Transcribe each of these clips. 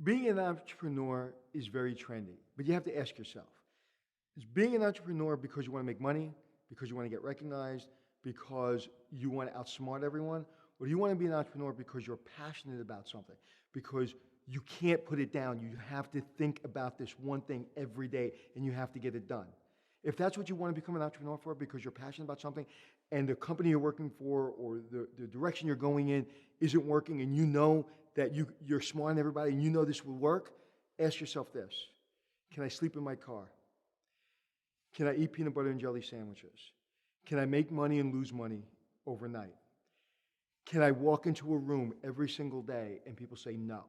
Being an entrepreneur is very trendy, but you have to ask yourself, is being an entrepreneur because you want to make money, because you want to get recognized, because you want to outsmart everyone, or do you want to be an entrepreneur because you're passionate about something, because you can't put it down, you have to think about this one thing every day, and you have to get it done? If that's what you want to become an entrepreneur for, because you're passionate about something, and the company you're working for or the direction you're going in isn't working, and you know that you're smarting everybody, and you know this will work, ask yourself this: can I sleep in my car? Can I eat peanut butter and jelly sandwiches? Can I make money and lose money overnight? Can I walk into a room every single day and people say no?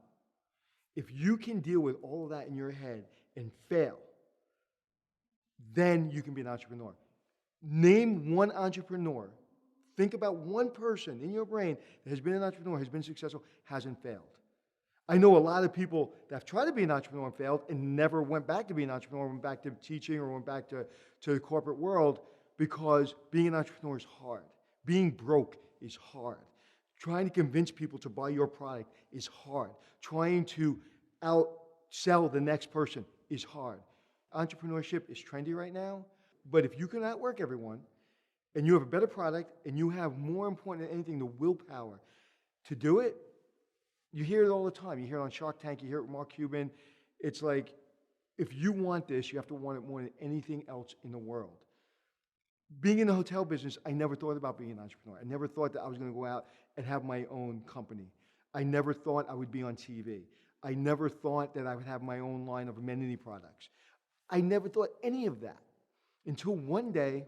If you can deal with all of that in your head and fail, then you can be an entrepreneur. Name one entrepreneur. Think about one person in your brain that has been an entrepreneur, has been successful, hasn't failed. I know a lot of people that have tried to be an entrepreneur and failed and never went back to be an entrepreneur, went back to teaching or went back to the corporate world, because being an entrepreneur is hard. Being broke is hard. Trying to convince people to buy your product is hard. Trying to outsell the next person is hard. Entrepreneurship is trendy right now, but if you can outwork everyone and you have a better product and you have, more important than anything, the willpower to do it, you hear it all the time. You hear it on Shark Tank, you hear it with Mark Cuban. It's like, if you want this, you have to want it more than anything else in the world. Being in the hotel business, I never thought about being an entrepreneur. I never thought that I was going to go out and have my own company. I never thought I would be on TV. I never thought that I would have my own line of amenity products. I never thought any of that until one day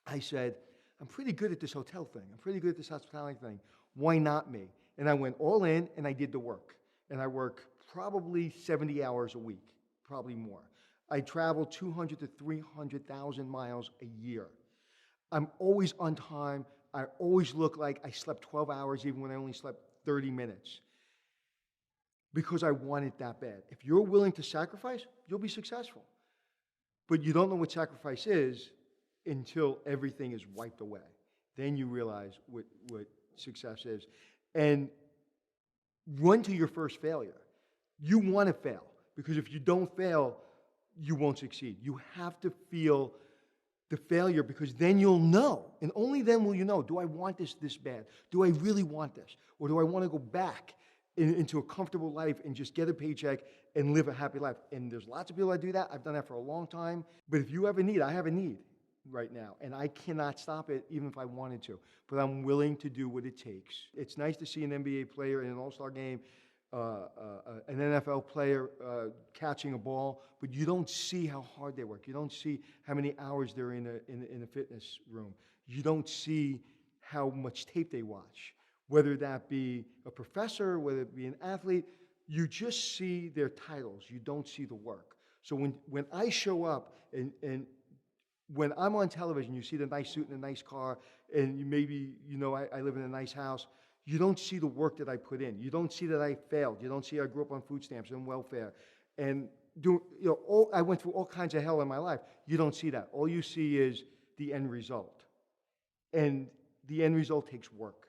I said, I'm pretty good at this hotel thing. I'm pretty good at this hospitality thing. Why not me? And I went all in and I did the work. And I work probably 70 hours a week, probably more. I travel 200 to 300,000 miles a year. I'm always on time. I always look like I slept 12 hours even when I only slept 30 minutes. Because I want it that bad. If you're willing to sacrifice, you'll be successful. But you don't know what sacrifice is until everything is wiped away. Then you realize what success is. And run to your first failure. You want to fail, because if you don't fail, you won't succeed. You have to feel the failure, because then you'll know, and only then will you know, do I want this bad? Do I really want this? Or do I want to go back into a comfortable life and just get a paycheck and live a happy life? And there's lots of people that do that. I've done that for a long time. But if you have a need, I have a need right now, and I cannot stop it even if I wanted to. But I'm willing to do what it takes. It's nice to see an NBA player in an all-star game, an NFL player catching a ball, but you don't see how hard they work. You don't see how many hours they're in a fitness room. You don't see how much tape they watch, whether that be a professor, whether it be an athlete. You just see their titles. You don't see the work. So when I show up and when I'm on television, you see the nice suit and the nice car, and I live in a nice house. You don't see the work that I put in. You don't see that I failed. You don't see I grew up on food stamps and welfare, and I went through all kinds of hell in my life. You don't see that. All you see is the end result, and the end result takes work.